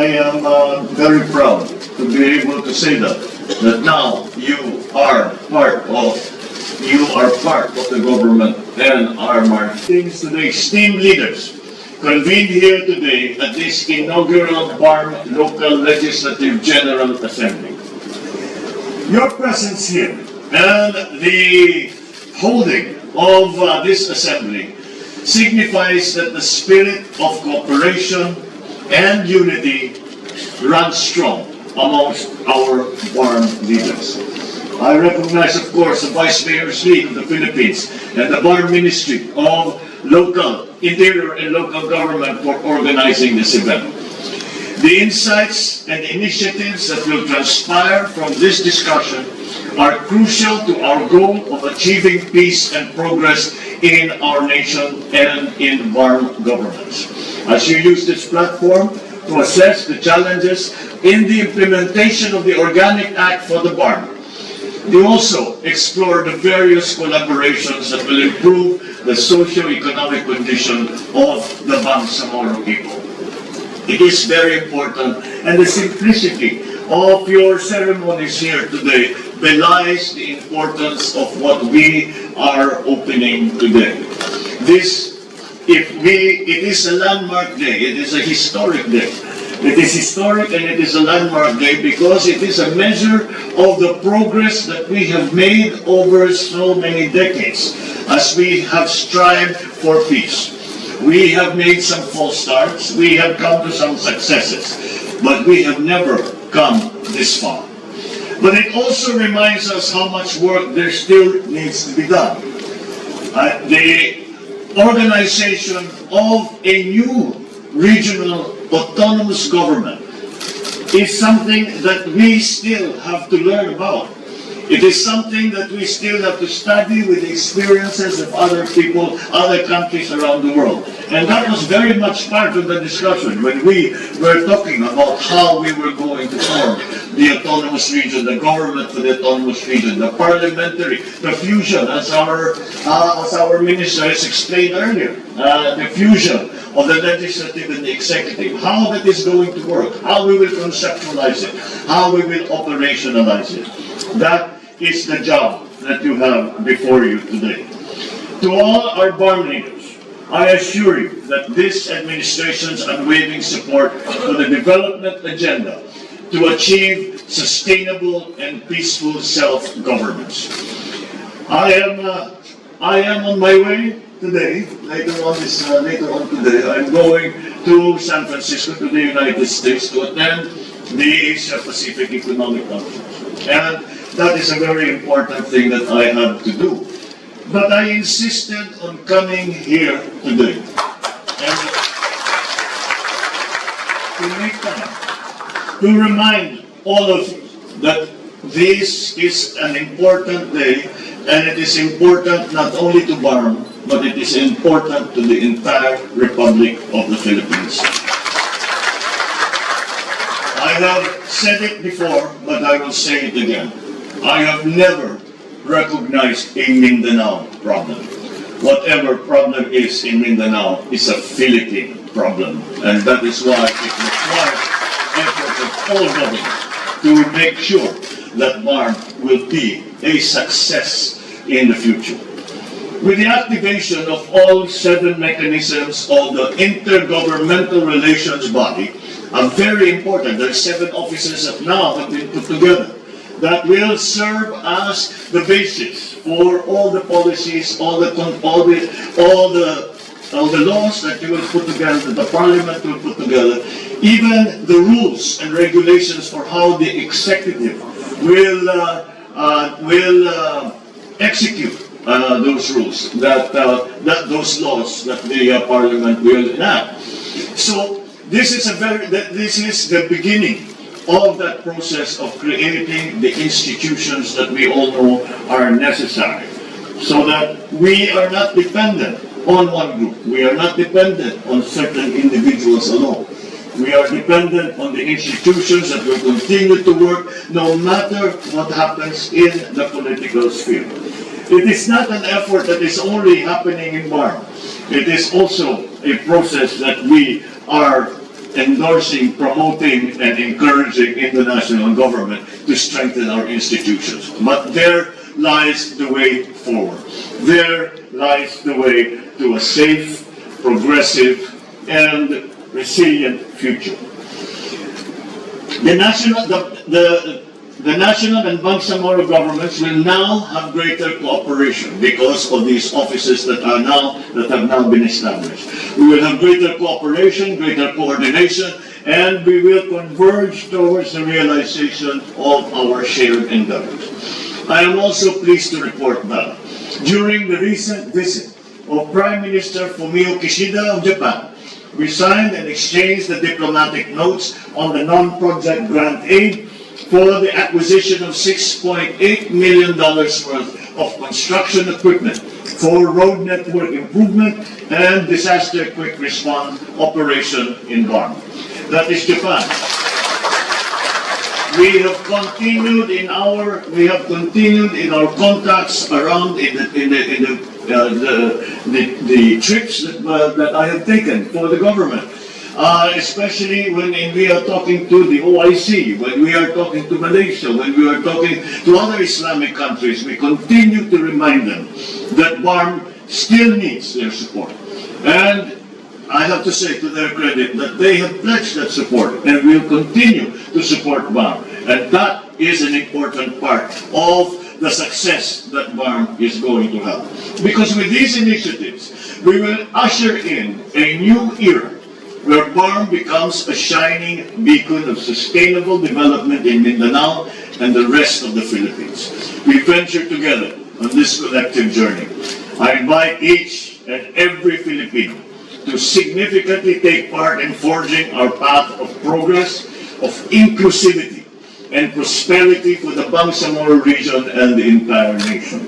I am very proud to be able to say that now you are part of the government and are my things today. Esteemed leaders, convened here today at this inaugural BARM Local Legislative General Assembly. Your presence here and the holding of this assembly signifies that the spirit of cooperation and unity runs strong amongst our BARM leaders. I recognize, of course, the Vice Mayor's League of the Philippines and the BARM Ministry of Interior and Local Government for organizing this event. The insights and initiatives that will transpire from this discussion are crucial to our goal of achieving peace and progress in our nation and in BARM governments. As you use this platform to assess the challenges in the implementation of the Organic Act for the BARM, you also explore the various collaborations that will improve the socio-economic condition of the Bangsamoro people. It is very important, and the simplicity of your ceremonies here today belies the importance of what we are opening today. It is a landmark day, it is a historic day. It is historic and it is a landmark day because it is a measure of the progress that we have made over so many decades as we have strived for peace. We have made some false starts, we have come to some successes, but we have never come this far. But it also reminds us how much work there still needs to be done. The organization of a new regional autonomous government is something that we still have to learn about. It is something that we still have to study with the experiences of other people, other countries around the world. And that was very much part of the discussion when we were talking about how we were going to form the autonomous region, the government for the autonomous region, the parliamentary, the fusion, as our minister has explained earlier, the fusion of the legislative and the executive, how that is going to work, how we will conceptualize it, how we will operationalize it. That is the job that you have before you today. To all our BARM leaders, I assure you that this administration's unwavering support for the development agenda to achieve sustainable and peaceful self-governance. I am on my way today. Later on today, I'm going to San Francisco, to the United States, to attend the Asia-Pacific Economic Conference. And that is a very important thing that I have to do. But I insisted on coming here today and to make time, to remind all of you that this is an important day, and it is important not only to BARM, but it is important to the entire Republic of the Philippines. I have said it before, but I will say it again. I have never recognized a Mindanao problem. Whatever problem is in Mindanao is a Philippine problem, and that is why it requires effort of all governments to make sure that BARM will be a success in the future. With the activation of all 7 mechanisms of the Intergovernmental Relations Body, a very important, there are 7 offices that now have been put together that will serve as the basis for all the policies, all the laws that you will put together, that the Parliament will put together, even the rules and regulations for how the executive will execute those rules, those laws that the Parliament will enact. So this is the beginning of that process of creating the institutions that we all know are necessary, so that we are not dependent on one group. We are not dependent on certain individuals alone. We are dependent on the institutions that will continue to work no matter what happens in the political sphere. It is not an effort that is only happening in BARM. It is also a process that we are endorsing, promoting, and encouraging international government to strengthen our institutions. But there lies the way forward. There lies the way to a safe, progressive, and resilient future. The national and Bangsamoro governments will now have greater cooperation because of these offices that have now been established. We will have greater cooperation, greater coordination, and we will converge towards the realization of our shared endeavors. I am also pleased to report that during the recent visit of Prime Minister Fumio Kishida of Japan, we signed and exchanged the diplomatic notes on the non-project grant aid for the acquisition of $6.8 million worth of construction equipment for road network improvement and disaster quick response operation in Barm. That is Japan. We have continued in our contacts around the trips that I have taken for the government. Especially when we are talking to the OIC, when we are talking to Malaysia, when we are talking to other Islamic countries, we continue to remind them that BARM still needs their support. And I have to say to their credit that they have pledged that support and will continue to support BARM. And that is an important part of the success that BARM is going to have. Because with these initiatives, we will usher in a new era where BARM becomes a shining beacon of sustainable development in Mindanao and the rest of the Philippines. We venture together on this collective journey. I invite each and every Filipino to significantly take part in forging our path of progress, of inclusivity, and prosperity for the Bangsamoro region and the entire nation.